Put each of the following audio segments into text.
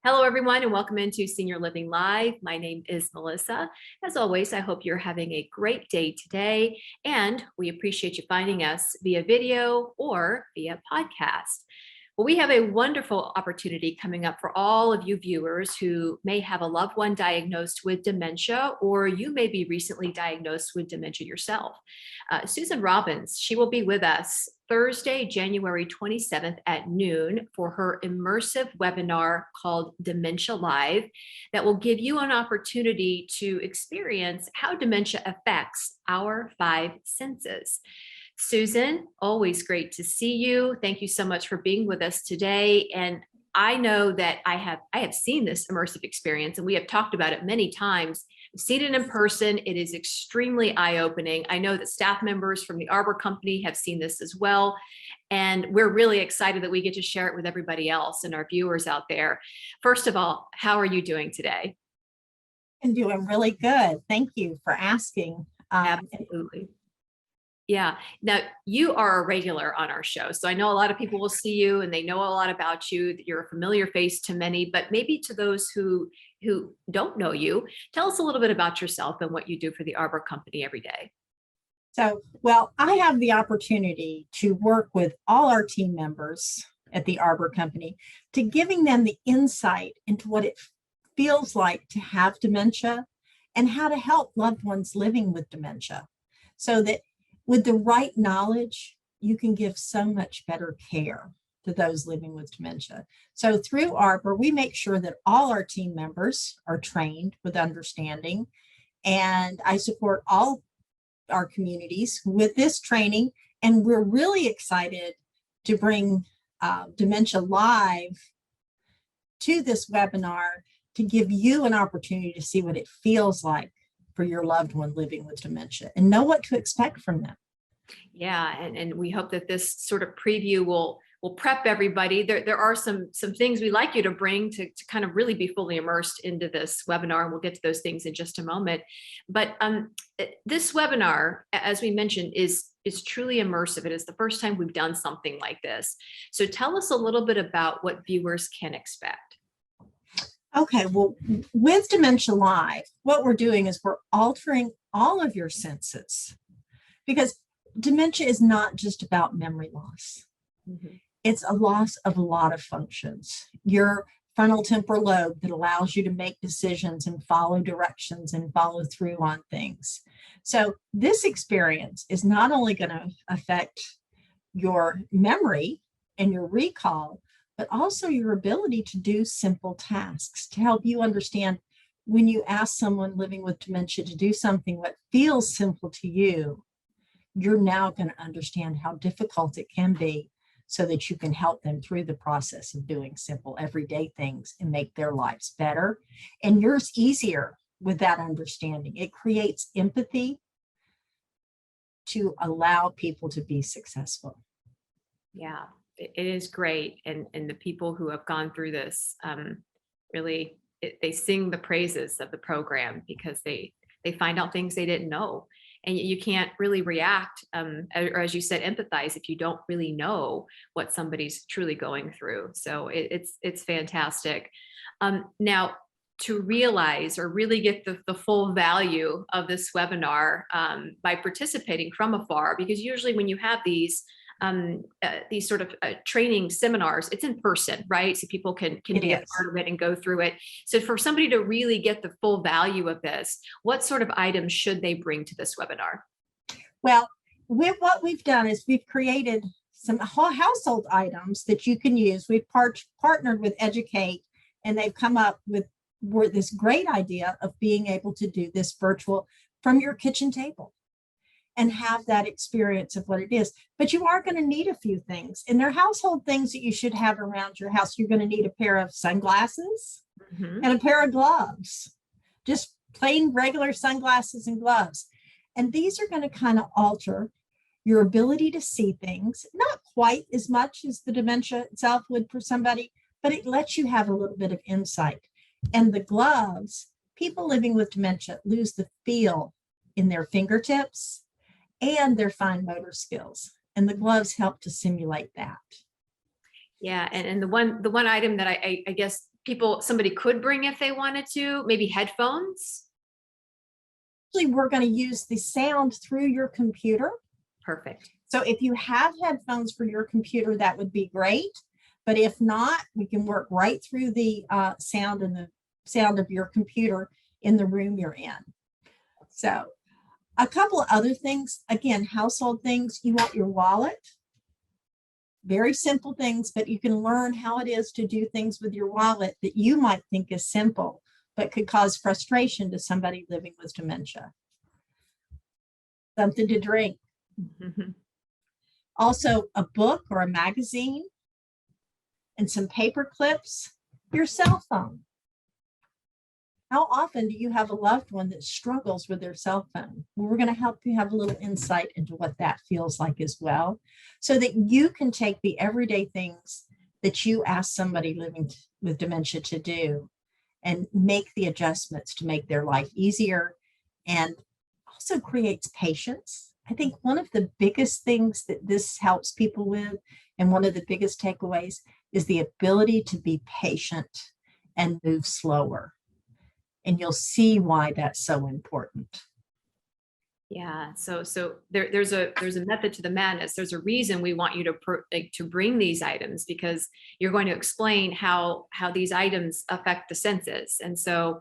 Hello, everyone, and welcome into Senior Living Live. My name is Melissa. As always, I hope you're having a great day today, and we appreciate you finding us via video or via podcast. Well, we have a wonderful opportunity coming up for all of you viewers who may have a loved one diagnosed with dementia, or you may be recently diagnosed with dementia yourself. Susan Robbins, she will be with us Thursday, January 27th at noon for her immersive webinar called Dementia Live that will give you an opportunity to experience how dementia affects our five senses. Susan, always great to see you. Thank you so much for being with us today. And I know that I have seen this immersive experience, and we have talked about it many times. I've seen it in person. It is extremely eye-opening. I know that staff members from the Arbor Company have seen this as well. And we're really excited that we get to share it with everybody else and our viewers out there. First of all, how are you doing today? I'm doing really good. Thank you for asking. Absolutely. Yeah. Now, you are a regular on our show, so I know a lot of people will see you and they know a lot about you. You're a familiar face to many, but maybe to those who don't know you, tell us a little bit about yourself and what you do for the Arbor Company every day. So, well, I have the opportunity to work with all our team members at the Arbor Company to giving them the insight into what it feels like to have dementia and how to help loved ones living with dementia, so that with the right knowledge, you can give so much better care to those living with dementia. So through Arbor, we make sure that all our team members are trained with understanding, and I support all our communities with this training. And we're really excited to bring Dementia Live to this webinar to give you an opportunity to see what it feels like for your loved one living with dementia and know what to expect from them. Yeah, and we hope that this sort of preview will prep everybody. There are some things we'd like you to bring to kind of really be fully immersed into this webinar, and we'll get to those things in just a moment. But this webinar, as we mentioned, is truly immersive. It is the first time we've done something like this. So tell us a little bit about what viewers can expect. Okay, well, with Dementia Live, what we're doing is we're altering all of your senses, because dementia is not just about memory loss. Mm-hmm. It's a loss of a lot of functions. Your frontal temporal lobe that allows you to make decisions and follow directions and follow through on things. So this experience is not only going to affect your memory and your recall, but also your ability to do simple tasks, to help you understand when you ask someone living with dementia to do something what feels simple to you, you're now going to understand how difficult it can be, so that you can help them through the process of doing simple everyday things and make their lives better and yours easier with that understanding. It creates empathy to allow people to be successful. Yeah. It is great, and the people who have gone through this really they sing the praises of the program, because they find out things they didn't know, and you can't really react or, as you said, empathize if you don't really know what somebody's truly going through. So it's fantastic. Now, to realize or really get the full value of this webinar by participating from afar, because usually when you have these sort of training seminars, it's in person, right? So people can be a part of it and go through it. So for somebody to really get the full value of this, what sort of items should they bring to this webinar? Well, with what we've done is we've created some household items that you can use. We've partnered with Educate, and they've come up with this great idea of being able to do this virtual from your kitchen table and have that experience of what it is. But you are going to need a few things, and they're household things that you should have around your house. You're going to need a pair of sunglasses and a pair of gloves, just plain regular sunglasses and gloves. And these are going to kind of alter your ability to see things, not quite as much as the dementia itself would for somebody, but it lets you have a little bit of insight. And the gloves, people living with dementia lose the feel in their fingertips and their fine motor skills, and the gloves help to simulate that. Yeah, and the one item that I guess somebody could bring if they wanted to, maybe headphones. Actually, we're going to use the sound through your computer. Perfect. So if you have headphones for your computer, that would be great. But if not, we can work right through the sound and the sound of your computer in the room you're in. So a couple of other things, again, household things. You want your wallet. Very simple things, but you can learn how it is to do things with your wallet that you might think is simple, but could cause frustration to somebody living with dementia. Something to drink. Mm-hmm. Also, a book or a magazine and some paper clips, your cell phone. How often do you have a loved one that struggles with their cell phone? Well, we're going to help you have a little insight into what that feels like as well, so that you can take the everyday things that you ask somebody living with dementia to do and make the adjustments to make their life easier, and also creates patience. I think one of the biggest things that this helps people with, and one of the biggest takeaways, is the ability to be patient and move slower. And you'll see why that's so important. Yeah. So there's a method to the madness. There's a reason we want you to bring these items, because you're going to explain how these items affect the senses. And so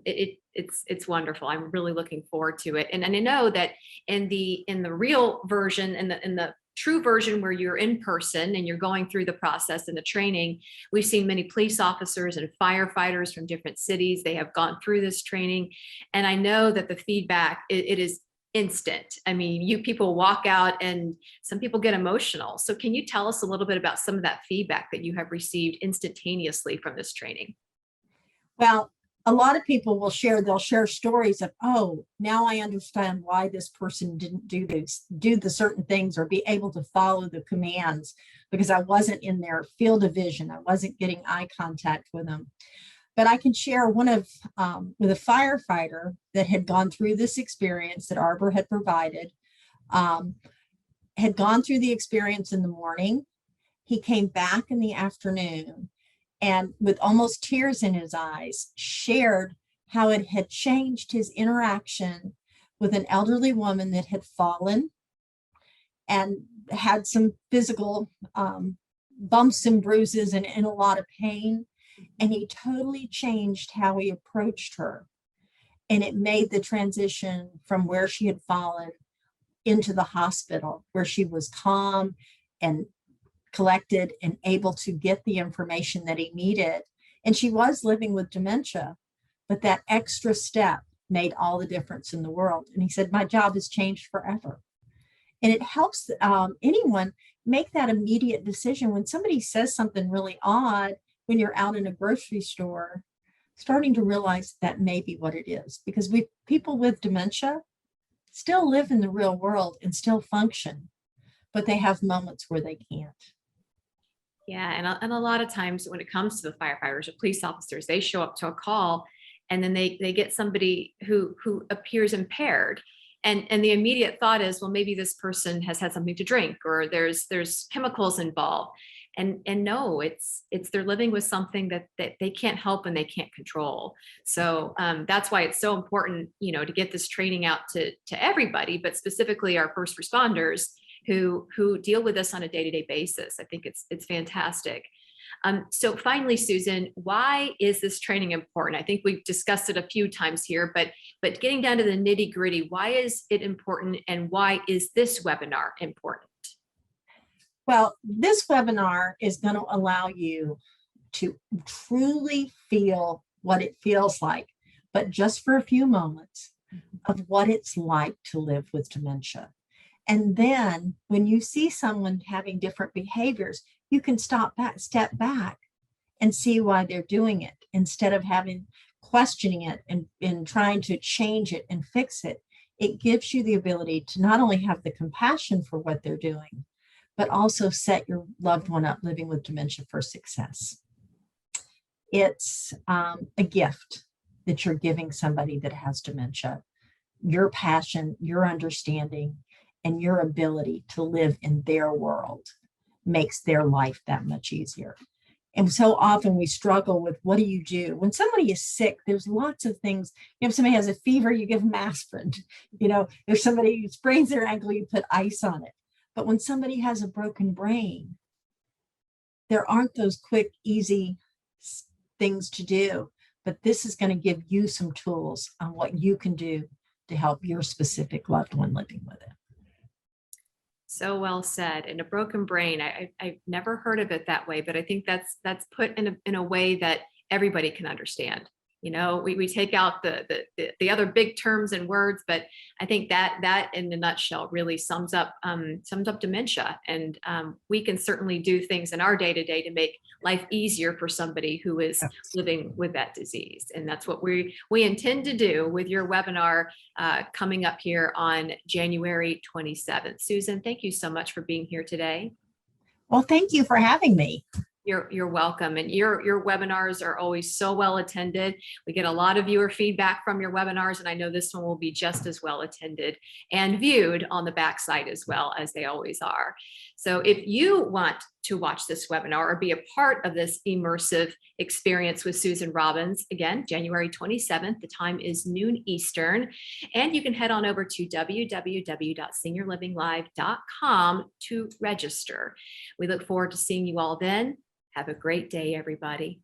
it's wonderful. I'm really looking forward to it. And I know that in the real version, in the true version where you're in person and you're going through the process and the training, we've seen many police officers and firefighters from different cities. They have gone through this training. And I know that the feedback, it is instant. I mean, you people walk out and some people get emotional. So can you tell us a little bit about some of that feedback that you have received instantaneously from this training? Well, a lot of people will they'll share stories of, oh, now I understand why this person didn't do the certain things or be able to follow the commands, because I wasn't in their field of vision. I wasn't getting eye contact with them. But I can share one of with a firefighter that had gone through this experience that Arbor had provided, had gone through the experience in the morning. He came back in the afternoon and with almost tears in his eyes, shared how it had changed his interaction with an elderly woman that had fallen and had some physical bumps and bruises and in a lot of pain. And he totally changed how he approached her. And it made the transition from where she had fallen into the hospital, where she was calm and collected and able to get the information that he needed. And she was living with dementia, but that extra step made all the difference in the world. And he said, my job has changed forever. And it helps anyone make that immediate decision. When somebody says something really odd, when you're out in a grocery store, starting to realize that may be what it is, because people with dementia still live in the real world and still function, but they have moments where they can't. Yeah, and a lot of times when it comes to the firefighters or police officers, they show up to a call and then they get somebody who appears impaired. And the immediate thought is, well, maybe this person has had something to drink, or there's chemicals involved. And no, it's they're living with something that they can't help and they can't control. So that's why it's so important, to get this training out to everybody, but specifically our first responders who deal with this on a day-to-day basis. I think it's fantastic. So finally, Susan, why is this training important? I think we've discussed it a few times here, but getting down to the nitty-gritty, why is it important, and why is this webinar important? Well, this webinar is going to allow you to truly feel what it feels like, but just for a few moments, of what it's like to live with dementia. And then when you see someone having different behaviors, you can step back and see why they're doing it, instead of questioning it and trying to change it and fix it. It gives you the ability to not only have the compassion for what they're doing, but also set your loved one up living with dementia for success. It's a gift that you're giving somebody that has dementia. Your passion, your understanding, and your ability to live in their world makes their life that much easier. And so often we struggle with, what do you do? When somebody is sick, there's lots of things. If somebody has a fever, you give them aspirin. If somebody sprains their ankle, you put ice on it. But when somebody has a broken brain, there aren't those quick, easy things to do. But this is going to give you some tools on what you can do to help your specific loved one living with it. So well said. And a broken brain, I've never heard of it that way, but I think that's put in a way that everybody can understand. We take out the other big terms and words, but I think that in a nutshell really sums up dementia. And we can certainly do things in our day-to-day to make life easier for somebody who is living with that disease. And that's what we intend to do with your webinar coming up here on January 27th. Susan, thank you so much for being here today. Well, thank you for having me. You're welcome. And your webinars are always so well attended. We get a lot of viewer feedback from your webinars, and I know this one will be just as well attended and viewed on the backside as well, as they always are. So if you want to watch this webinar or be a part of this immersive experience with Susan Robbins, again, January 27th, the time is noon Eastern, and you can head on over to www.seniorlivinglive.com to register. We look forward to seeing you all then. Have a great day, everybody.